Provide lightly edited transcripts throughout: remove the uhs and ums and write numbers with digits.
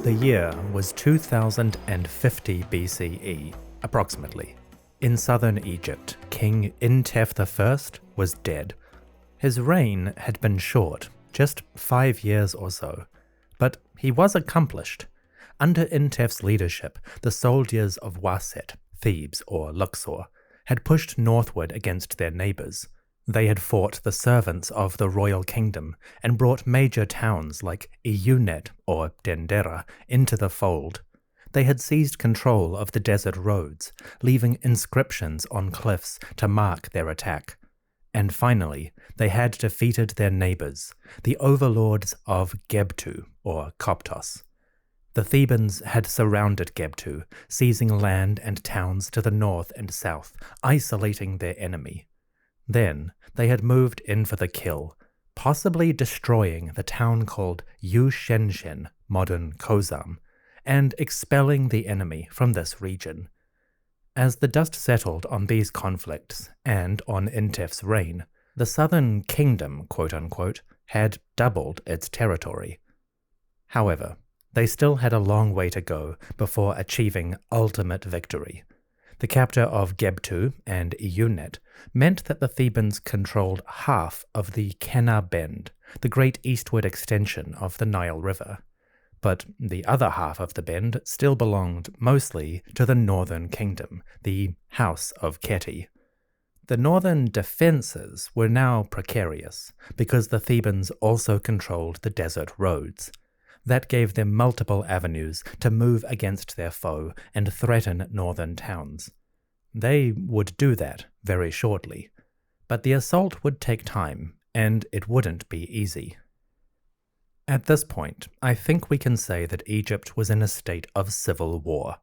The year was 2050 BCE, approximately. In southern Egypt, King Intef I was dead. His reign had been short, just 5 years or so, but he was accomplished. Under Intef's leadership, the soldiers of Waset, Thebes or Luxor, had pushed northward against their neighbors. They had fought the servants of the royal kingdom and brought major towns like Iyunet or Dendera into the fold. They had seized control of the desert roads, leaving inscriptions on cliffs to mark their attack. And finally, they had defeated their neighbors, the overlords of Gebtu or Koptos. The Thebans had surrounded Gebtu, seizing land and towns to the north and south, isolating their enemy. Then they had moved in for the kill, possibly destroying the town called Ushenshen, modern Kozam, and expelling the enemy from this region. As the dust settled on these conflicts and on Intef's reign, the southern kingdom, quote-unquote, had doubled its territory. However, they still had a long way to go before achieving ultimate victory. The capture of Gebtu and Iyunet meant that the Thebans controlled half of the Kenna Bend, the great eastward extension of the Nile River. But the other half of the bend still belonged mostly to the northern kingdom, the House of Keti. The northern defenses were now precarious because the Thebans also controlled the desert roads. That gave them multiple avenues to move against their foe and threaten northern towns. They would do that very shortly, but the assault would take time, and it wouldn't be easy. At this point, I think we can say that Egypt was in a state of civil war.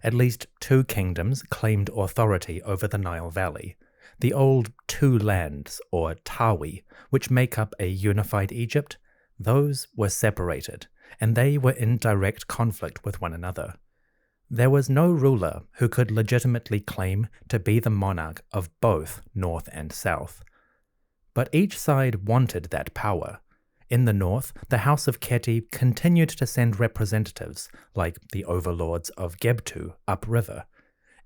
At least 2 kingdoms claimed authority over the Nile Valley. The old 2 lands, or Tawi, which make up a unified Egypt, those were separated, and they were in direct conflict with one another. There was no ruler who could legitimately claim to be the monarch of both North and South. But each side wanted that power. In the north, the House of Keti continued to send representatives, like the overlords of Gebtu upriver,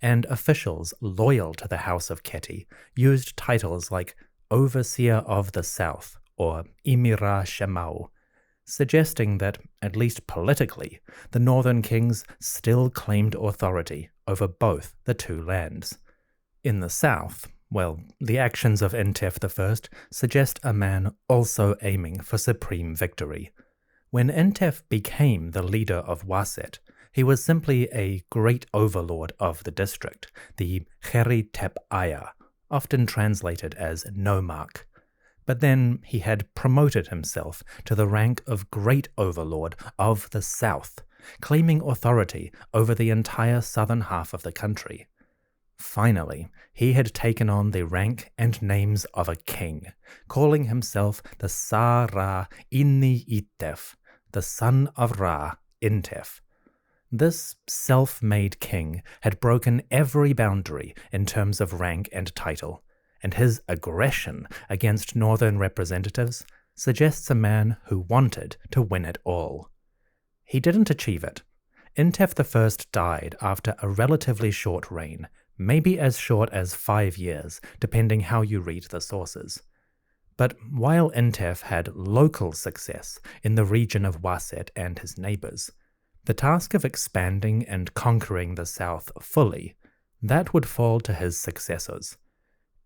and officials loyal to the House of Keti used titles like Overseer of the South or Imira Shemau, suggesting that, at least politically, the northern kings still claimed authority over both the 2 lands. In the south, well, the actions of Intef I suggest a man also aiming for supreme victory. When Intef became the leader of Waset, he was simply a great overlord of the district, the Kheri Tep Aya, often translated as nomarch. But then he had promoted himself to the rank of Great Overlord of the South, claiming authority over the entire southern half of the country. Finally, he had taken on the rank and names of a king, calling himself the Sa-Ra Inni Itef, the son of Ra, Intef. This self-made king had broken every boundary in terms of rank and title, and his aggression against northern representatives suggests a man who wanted to win it all. He didn't achieve it. Intef I died after a relatively short reign, maybe as short as 5 years, depending how you read the sources. But while Intef had local success in the region of Waset and his neighbors, the task of expanding and conquering the south fully, that would fall to his successors,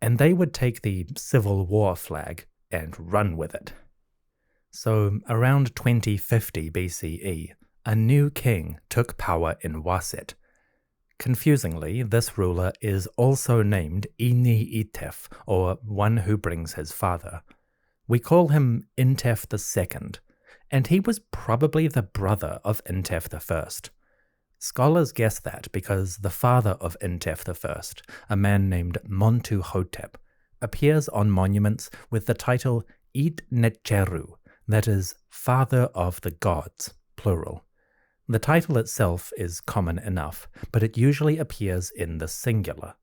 and they would take the civil war flag and run with it. So, around 2050 BCE, a new king took power in Waset. Confusingly, this ruler is also named Ini Itef, or one who brings his father. We call him Intef II, and he was probably the brother of Intef I. Scholars guess that because the father of Intef I, a man named Montuhotep, appears on monuments with the title Id Netcheru, that is, Father of the Gods, plural. The title itself is common enough, but it usually appears in the singular.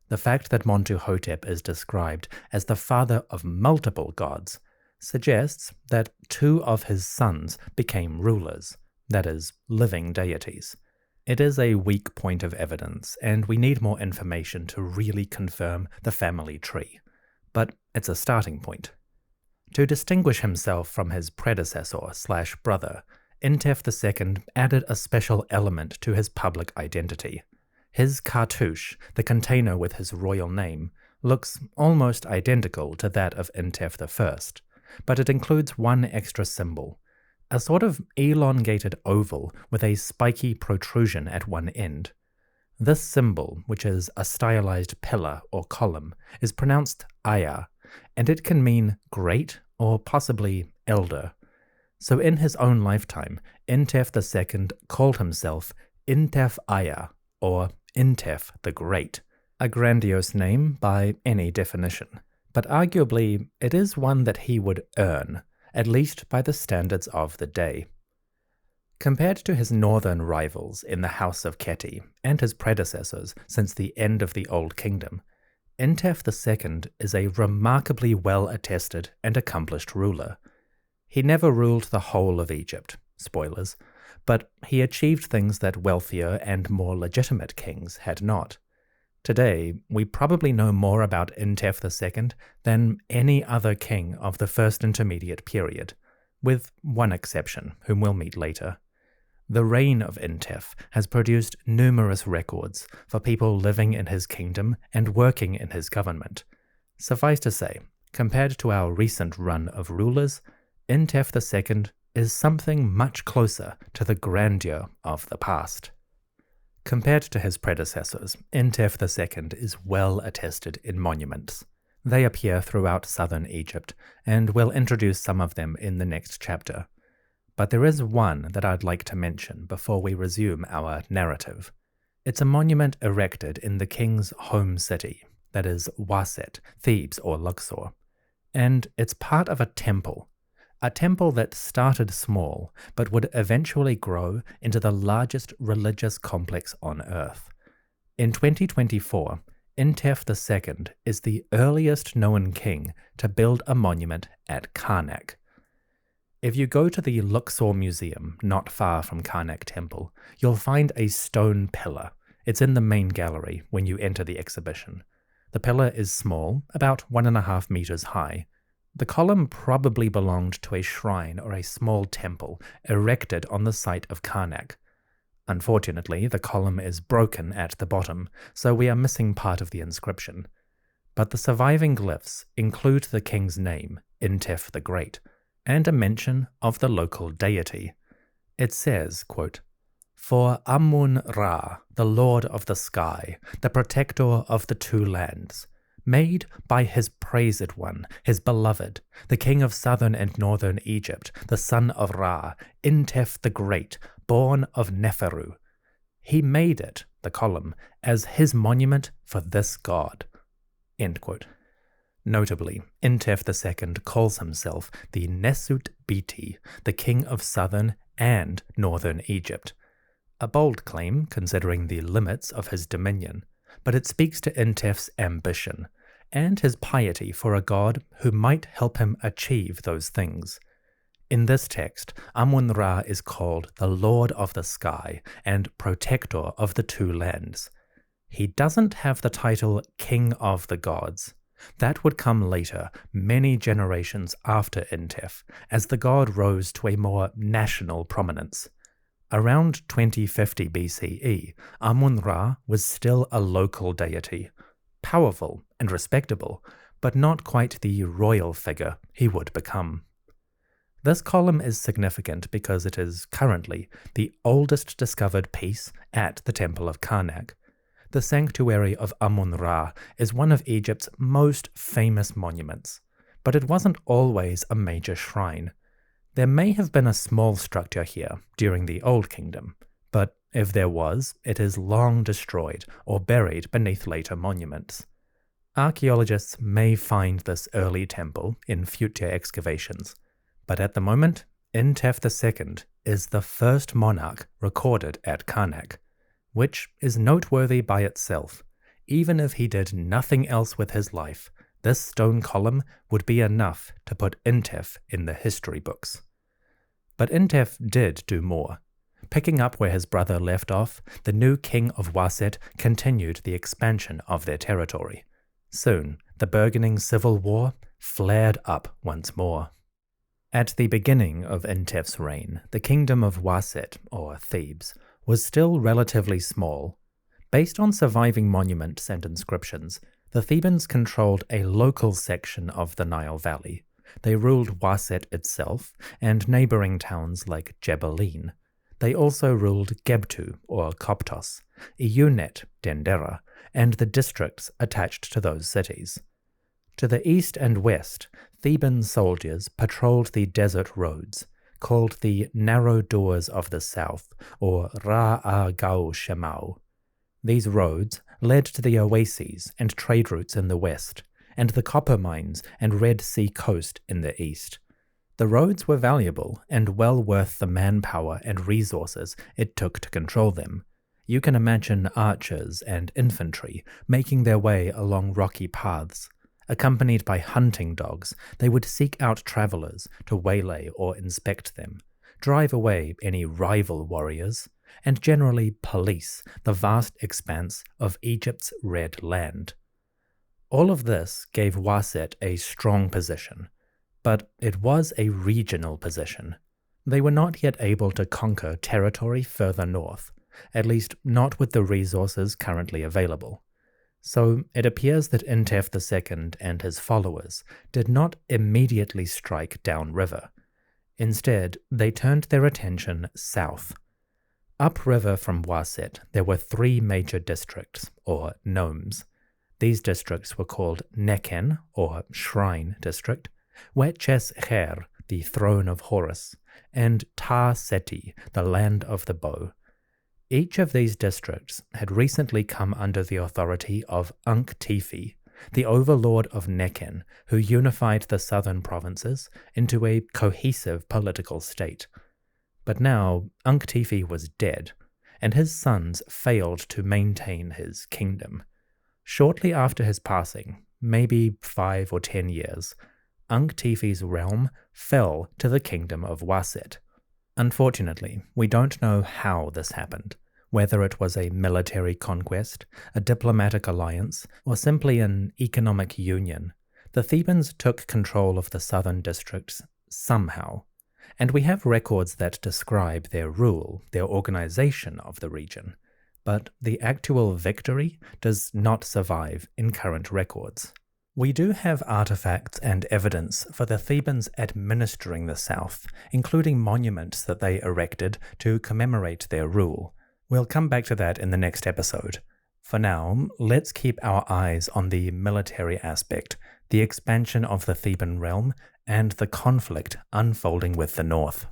The fact that Montuhotep is described as the father of multiple gods suggests that 2 of his sons became rulers. that is, living deities. It is a weak point of evidence, and we need more information to really confirm the family tree. But it's a starting point. To distinguish himself from his predecessor/brother, Intef II added a special element to his public identity. His cartouche, the container with his royal name, looks almost identical to that of Intef I, but it includes one extra symbol, a sort of elongated oval with a spiky protrusion at one end. This symbol, which is a stylized pillar or column, is pronounced Aya, and it can mean great or possibly elder. So in his own lifetime, Intef II called himself Intef Aya, or Intef the Great, a grandiose name by any definition, but arguably it is one that he would earn, at least by the standards of the day. Compared to his northern rivals in the House of Keti and his predecessors since the end of the Old Kingdom, Intef II is a remarkably well-attested and accomplished ruler. He never ruled the whole of Egypt, spoilers, but he achieved things that wealthier and more legitimate kings had not. Today, we probably know more about Intef II than any other king of the First Intermediate Period, with one exception, whom we'll meet later. The reign of Intef has produced numerous records for people living in his kingdom and working in his government. Suffice to say, compared to our recent run of rulers, Intef II is something much closer to the grandeur of the past. Compared to his predecessors, Intef II is well attested in monuments. They appear throughout southern Egypt, and we'll introduce some of them in the next chapter. But there is one that I'd like to mention before we resume our narrative. It's a monument erected in the king's home city, that is Waset, Thebes or Luxor, and it's part of a temple that started small but would eventually grow into the largest religious complex on earth. In 2024, Intef II is the earliest known king to build a monument at Karnak. If you go to the Luxor Museum, not far from Karnak Temple, you'll find a stone pillar. It's in the main gallery when you enter the exhibition. The pillar is small, about 1.5 meters high. The column probably belonged to a shrine or a small temple erected on the site of Karnak. Unfortunately, the column is broken at the bottom, so we are missing part of the inscription. But the surviving glyphs include the king's name, Intef the Great, and a mention of the local deity. It says, quote, "For Amun-Ra, the Lord of the Sky, the protector of the two lands, made by his praised one, his beloved, the king of southern and northern Egypt, the son of Ra, Intef the Great, born of Neferu. He made it," the column, "as his monument for this god." End quote. Notably, Intef II calls himself the Nesut Biti, the king of southern and northern Egypt. A bold claim considering the limits of his dominion, but it speaks to Intef's ambition and his piety for a god who might help him achieve those things. In this text, Amun-Ra is called the Lord of the Sky and Protector of the Two Lands. He doesn't have the title King of the Gods. That would come later, many generations after Intef, as the god rose to a more national prominence. Around 2050 BCE, Amun-Ra was still a local deity, powerful and respectable, but not quite the royal figure he would become. This column is significant because it is currently the oldest discovered piece at the Temple of Karnak. The sanctuary of Amun-Ra is one of Egypt's most famous monuments, but it wasn't always a major shrine. There may have been a small structure here during the Old Kingdom, but if there was, it is long destroyed or buried beneath later monuments. Archaeologists may find this early temple in future excavations, but at the moment, Intef II is the first monarch recorded at Karnak, which is noteworthy by itself. Even if he did nothing else with his life, this stone column would be enough to put Intef in the history books. But Intef did do more. Picking up where his brother left off, the new king of Waset continued the expansion of their territory. Soon, the burgeoning civil war flared up once more. At the beginning of Intef's reign, the kingdom of Waset, or Thebes, was still relatively small. Based on surviving monuments and inscriptions, the Thebans controlled a local section of the Nile Valley. They ruled Waset itself and neighboring towns like Jebaline. They also ruled Gebtu, or Koptos, Eunet, Dendera, and the districts attached to those cities. To the east and west, Theban soldiers patrolled the desert roads, called the Narrow Doors of the South, or Ra-a-Gau Shemau. These roads led to the oases and trade routes in the west, and the copper mines and Red Sea coast in the east. The roads were valuable and well worth the manpower and resources it took to control them. You can imagine archers and infantry making their way along rocky paths. Accompanied by hunting dogs, they would seek out travelers to waylay or inspect them, drive away any rival warriors, and generally police the vast expanse of Egypt's Red Land. All of this gave Waset a strong position, but it was a regional position. They were not yet able to conquer territory further north, at least not with the resources currently available. So it appears that Intef II and his followers did not immediately strike downriver. Instead, they turned their attention south. Upriver from Waset, there were three major districts, or nomes. These districts were called Neken, or Shrine District, Wetches Her, the Throne of Horus, and Ta Seti, the Land of the Bow. Each of these districts had recently come under the authority of Intef, the overlord of Neken, who unified the southern provinces into a cohesive political state. But now Intef was dead, and his sons failed to maintain his kingdom. Shortly after his passing, maybe 5 or 10 years, Intef's realm fell to the kingdom of Waset. Unfortunately, we don't know how this happened, whether it was a military conquest, a diplomatic alliance, or simply an economic union. The Thebans took control of the southern districts somehow, and we have records that describe their rule, their organization of the region, but the actual victory does not survive in current records. We do have artifacts and evidence for the Thebans administering the south, including monuments that they erected to commemorate their rule. We'll come back to that in the next episode. For now, let's keep our eyes on the military aspect, the expansion of the Theban realm, and the conflict unfolding with the north.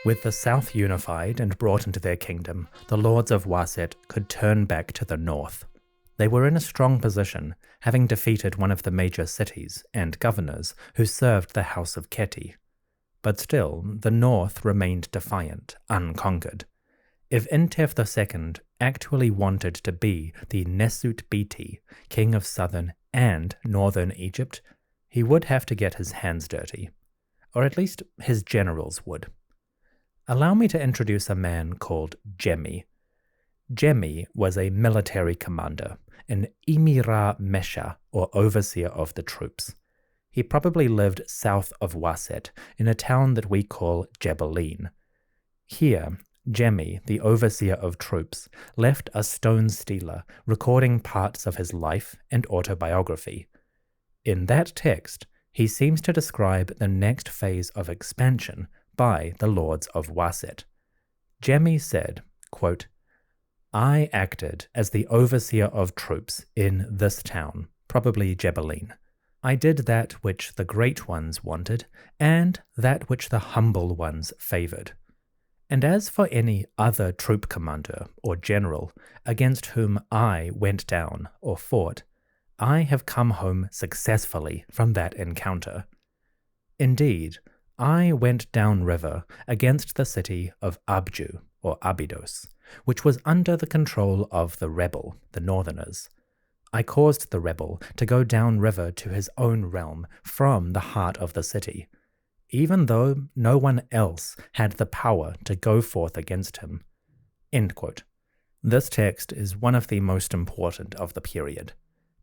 With the south unified and brought into their kingdom, the lords of Waset could turn back to the north. They were in a strong position, having defeated one of the major cities and governors who served the House of Keti. But still, the north remained defiant, unconquered. If Intef II actually wanted to be the Nesut Biti, king of southern and northern Egypt, he would have to get his hands dirty. Or at least his generals would. Allow me to introduce a man called Jemi. Jemi was a military commander, an Emira Mesha, or overseer of the troops. He probably lived south of Waset, in a town that we call Jebaline. Here, Jemi, the overseer of troops, left a stone stela recording parts of his life and autobiography. In that text, he seems to describe the next phase of expansion by the lords of Waset. Jemi said, quote, "I acted as the overseer of troops in this town, probably Jebaline. I did that which the great ones wanted, and that which the humble ones favored. And as for any other troop commander or general against whom I went down or fought, I have come home successfully from that encounter. Indeed, I went down river against the city of Abju, or Abydos, which was under the control of the rebel, the northerners. I caused the rebel to go down river to his own realm from the heart of the city, even though no one else had the power to go forth against him." End quote. This text is one of the most important of the period.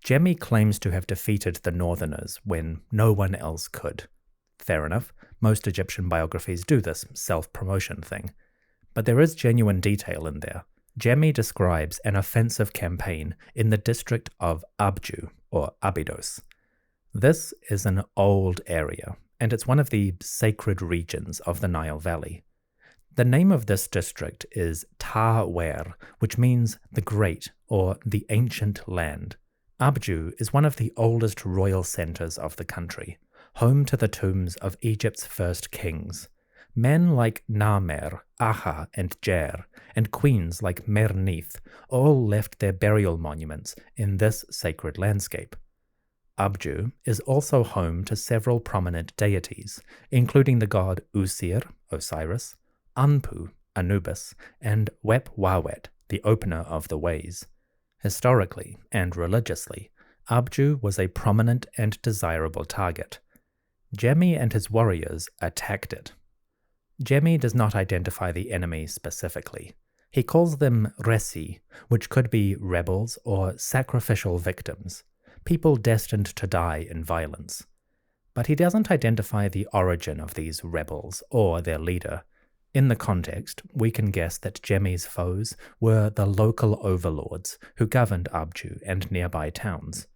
Jemmy claims to have defeated the Northerners when no one else could. Fair enough, most Egyptian biographies do this self-promotion thing. But there is genuine detail in there. Jemmy describes an offensive campaign in the district of Abju, or Abydos. This is an old area, and it's one of the sacred regions of the Nile Valley. The name of this district is Ta-Wer, which means the great or the ancient land. Abju is one of the oldest royal centers of the country, home to the tombs of Egypt's first kings. Men like Namer, Aha, and Jer, and queens like Mernith all left their burial monuments in this sacred landscape. Abju is also home to several prominent deities, including the god Usir, Osiris, Anpu, Anubis, and Wawat, the opener of the ways. Historically and religiously, Abju was a prominent and desirable target. Jemmy and his warriors attacked it. Jemmy does not identify the enemy specifically. He calls them resi, which could be rebels or sacrificial victims, people destined to die in violence. But he doesn't identify the origin of these rebels or their leader. In the context, we can guess that Jemmy's foes were the local overlords who governed Abju and nearby towns.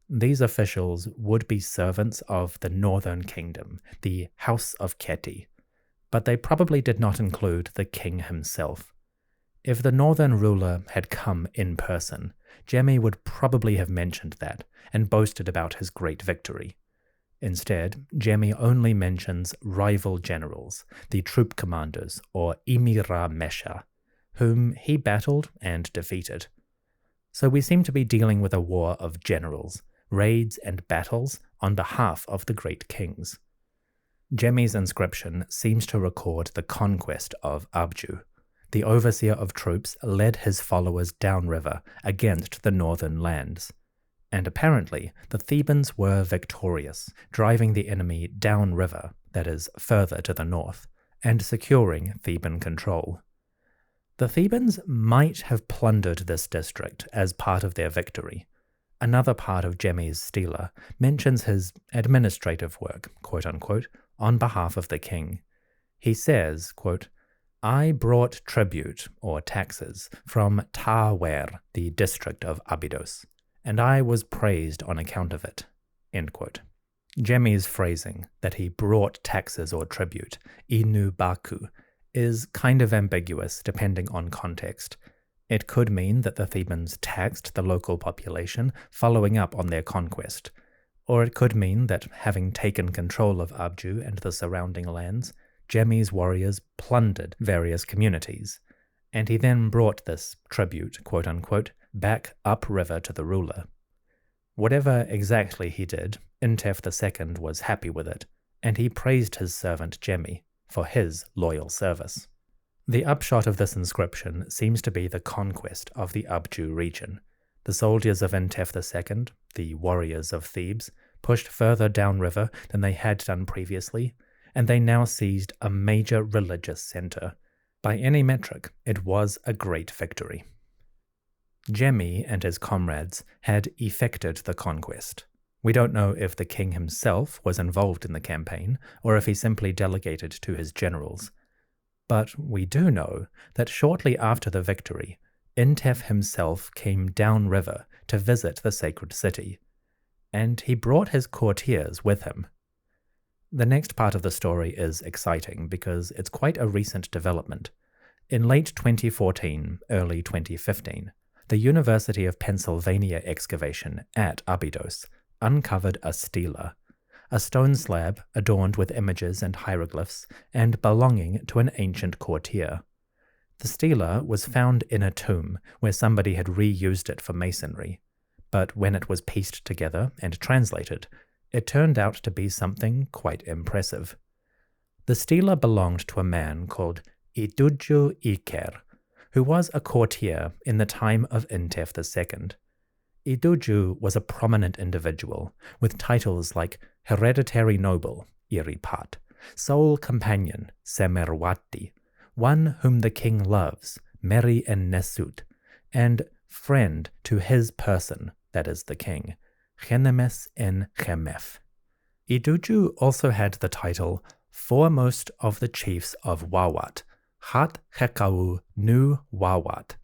These officials would be servants of the northern kingdom, the House of Keti, but they probably did not include the king himself. If the northern ruler had come in person, Jemmy would probably have mentioned that and boasted about his great victory. Instead, Jemmy only mentions rival generals, the troop commanders, or Emira Mesha, whom he battled and defeated. So we seem to be dealing with a war of generals, raids and battles on behalf of the great kings. Jemmy's inscription seems to record the conquest of Abju. The overseer of troops led his followers downriver against the northern lands. And apparently, the Thebans were victorious, driving the enemy downriver, that is, further to the north, and securing Theban control. The Thebans might have plundered this district as part of their victory. Another part of Jemmy's stela mentions his administrative work, quote-unquote, on behalf of the king. He says, quote, "I brought tribute, or taxes, from Ta-Wer, the district of Abydos, and I was praised on account of it." End quote. Jemmy's phrasing that he brought taxes or tribute, inu baku, is kind of ambiguous depending on context. It could mean that the Thebans taxed the local population following up on their conquest, or it could mean that, having taken control of Abju and the surrounding lands, Jemmy's warriors plundered various communities, and he then brought this tribute, quote-unquote, back upriver to the ruler. Whatever exactly he did, Intef II was happy with it, and he praised his servant Jemmy for his loyal service. The upshot of this inscription seems to be the conquest of the Abju region. The soldiers of Intef II, the warriors of Thebes, pushed further downriver than they had done previously, and they now seized a major religious center. By any metric, it was a great victory. Jemmy and his comrades had effected the conquest. We don't know if the king himself was involved in the campaign, or if he simply delegated to his generals. But we do know that shortly after the victory, Intef himself came downriver to visit the sacred city, and he brought his courtiers with him. The next part of the story is exciting because it's quite a recent development. In late 2014, early 2015, the University of Pennsylvania excavation at Abydos uncovered a stela, a stone slab adorned with images and hieroglyphs and belonging to an ancient courtier. The stela was found in a tomb where somebody had reused it for masonry, but when it was pieced together and translated, it turned out to be something quite impressive. The stela belonged to a man called Iduju Iker, who was a courtier in the time of Intef II. Iduju was a prominent individual with titles like Hereditary Noble, Iripat, Sole Companion, Semerwati, One Whom the King Loves, Meri en Nesut, and Friend to His Person, that is the King, Chenemes en Chemef. Iduju also had the title Foremost of the Chiefs of Wawat, Hat Hekau Nu Wawat.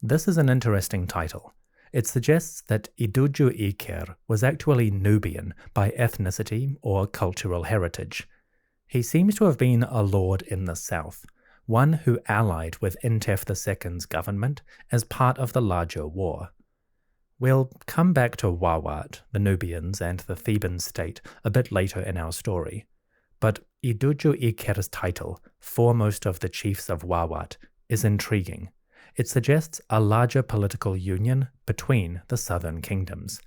This is an interesting title. It suggests that Iduju Iker was actually Nubian by ethnicity or cultural heritage. He seems to have been a lord in the south, one who allied with Intef II's government as part of the larger war. We'll come back to Wawat, the Nubians, and the Theban state a bit later in our story, but Iduju Iker's title, Foremost of the Chiefs of Wawat, is intriguing. It suggests a larger political union between the southern kingdoms.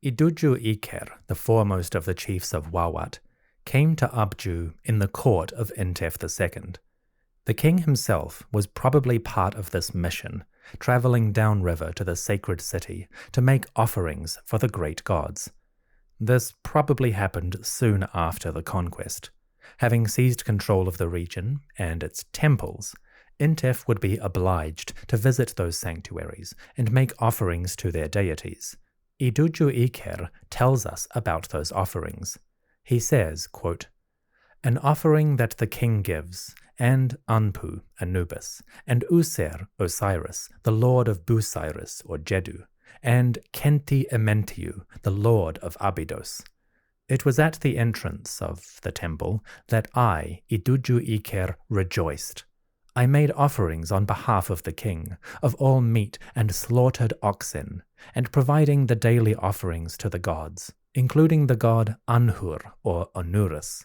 Iduju Iker, the foremost of the chiefs of Wawat, came to Abju in the court of Intef II. The king himself was probably part of this mission, traveling downriver to the sacred city to make offerings for the great gods. This probably happened soon after the conquest. Having seized control of the region and its temples, Intef would be obliged to visit those sanctuaries and make offerings to their deities. Iduju Iker tells us about those offerings. He says, quote, An offering that the king gives, and Anpu, Anubis, and User, Osiris, the lord of Busiris or Jedu, and Kenti Ementiu, the lord of Abydos. It was at the entrance of the temple that I, Iduju Iker, rejoiced. I made offerings on behalf of the king, of all meat and slaughtered oxen, and providing the daily offerings to the gods, including the god Anhur or Onuris.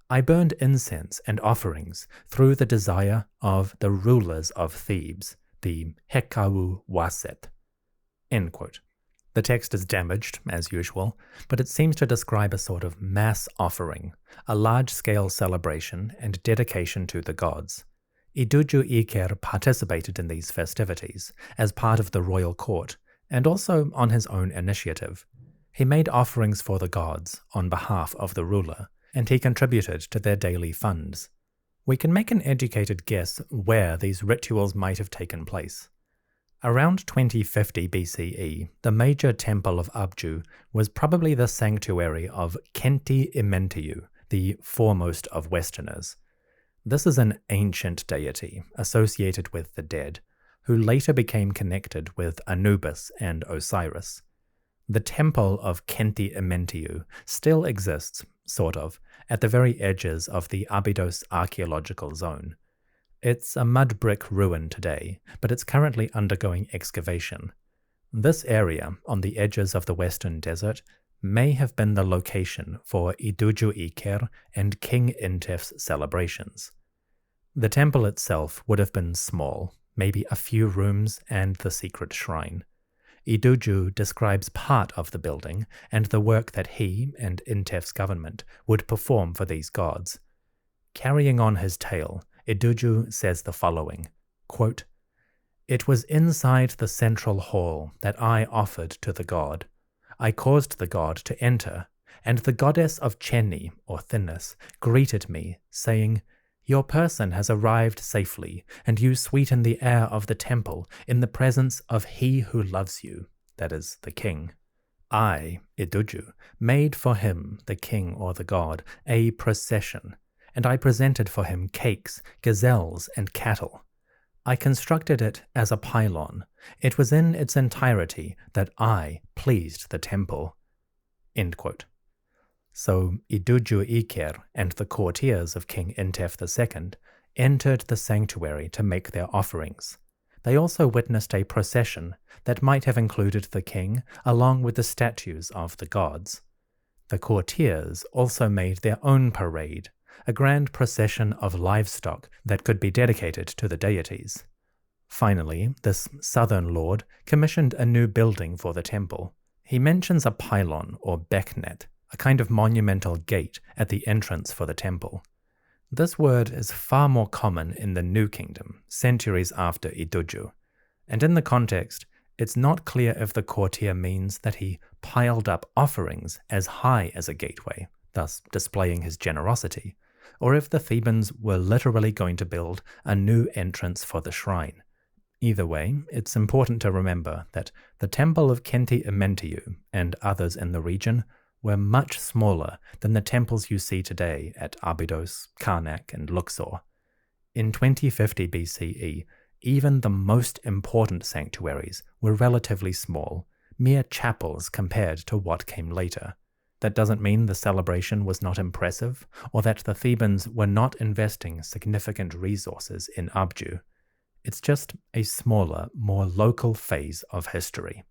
I burned incense and offerings through the desire of the rulers of Thebes, the Hekau Waset. End quote. The text is damaged, as usual, but it seems to describe a sort of mass offering, a large-scale celebration and dedication to the gods. Iduju Iker participated in these festivities as part of the royal court, and also on his own initiative. He made offerings for the gods on behalf of the ruler, and he contributed to their daily funds. We can make an educated guess where these rituals might have taken place. Around 2050 BCE, the major temple of Abju was probably the sanctuary of Kenti Ementiu, the foremost of Westerners. This is an ancient deity associated with the dead, who later became connected with Anubis and Osiris. The temple of Kenti Ementiu still exists, sort of, at the very edges of the Abydos archaeological zone. It's a mud brick ruin today, but it's currently undergoing excavation. This area, on the edges of the Western Desert, may have been the location for Iduju Iker and King Intef's celebrations. The temple itself would have been small, maybe a few rooms and the secret shrine. Iduju describes part of the building and the work that he and Intef's government would perform for these gods. Carrying on his tale, Iduju says the following, quote, It was inside the central hall that I offered to the god. I caused the god to enter, and the goddess of Cheni, or thinness, greeted me, saying, Your person has arrived safely, and you sweeten the air of the temple in the presence of he who loves you, that is, the king. I, Iduju, made for him, the king or the god, a procession, and I presented for him cakes, gazelles, and cattle. I constructed it as a pylon. It was in its entirety that I pleased the temple. End quote. So Iduju Iker and the courtiers of King Intef II entered the sanctuary to make their offerings. They also witnessed a procession that might have included the king along with the statues of the gods. The courtiers also made their own parade, a grand procession of livestock that could be dedicated to the deities. Finally, this southern lord commissioned a new building for the temple. He mentions a pylon or beknet, a kind of monumental gate at the entrance for the temple. This word is far more common in the New Kingdom, centuries after Iduju, and in the context, It's not clear if the courtier means that he piled up offerings as high as a gateway, thus displaying his generosity, or if the Thebans were literally going to build a new entrance for the shrine. Either way, it's important to remember that the temple of Khenti Amentiu and others in the region were much smaller than the temples you see today at Abydos, Karnak, and Luxor. In 2050 BCE, even the most important sanctuaries were relatively small, mere chapels compared to what came later. That doesn't mean the celebration was not impressive, or that the Thebans were not investing significant resources in Abju. It's just a smaller, more local phase of history.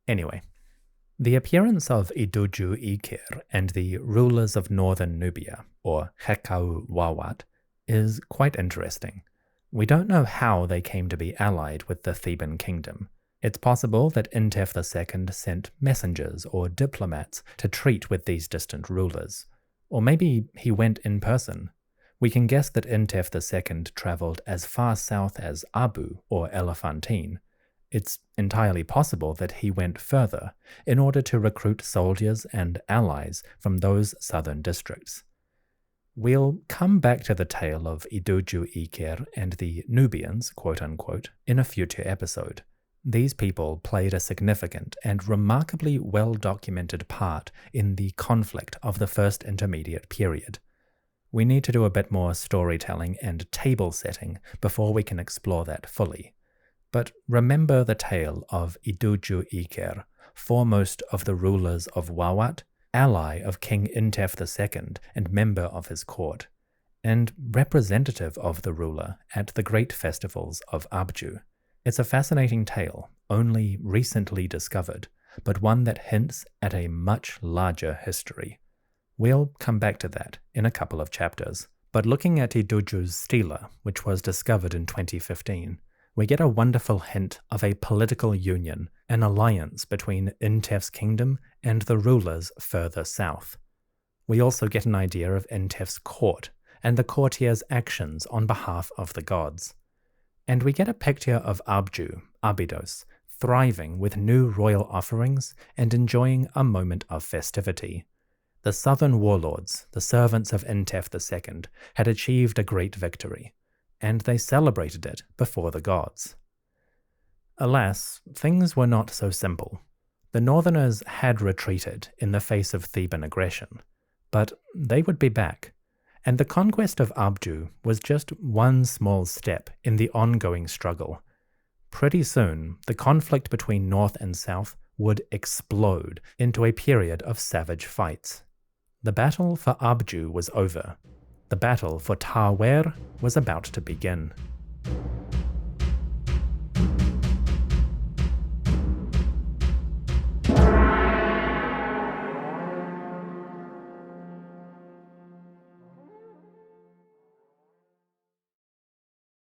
Anyway, the appearance of Iduju Ikir and the rulers of northern Nubia, or Hekau Wawat, is quite interesting. We don't know how they came to be allied with the Theban kingdom. It's possible that Intef II sent messengers or diplomats to treat with these distant rulers. Or maybe he went in person. We can guess that Intef II travelled as far south as Abu or Elephantine. It's entirely possible that he went further in order to recruit soldiers and allies from those southern districts. We'll come back to the tale of Iduju Ikir and the Nubians, quote-unquote, in a future episode. These people played a significant and remarkably well-documented part in the conflict of the First Intermediate Period. We need to do a bit more storytelling and table setting before we can explore that fully. But remember the tale of Iduju Ikir, foremost of the rulers of Wawat, ally of King Intef II and member of his court, and representative of the ruler at the great festivals of Abju. It's a fascinating tale, only recently discovered, but one that hints at a much larger history. We'll come back to that in a couple of chapters. But looking at Iduju's stela, which was discovered in 2015, we get a wonderful hint of a political union, an alliance between Intef's kingdom and the rulers further south. We also get an idea of Intef's court and the courtier's actions on behalf of the gods. And we get a picture of Abju, Abydos, thriving with new royal offerings and enjoying a moment of festivity. The southern warlords, the servants of Intef II, had achieved a great victory, and they celebrated it before the gods. Alas, things were not so simple. The northerners had retreated in the face of Theban aggression, but they would be back, and the conquest of Abju was just one small step in the ongoing struggle. Pretty soon, the conflict between north and south would explode into a period of savage fights. The battle for Abju was over. The battle for Tawer was about to begin.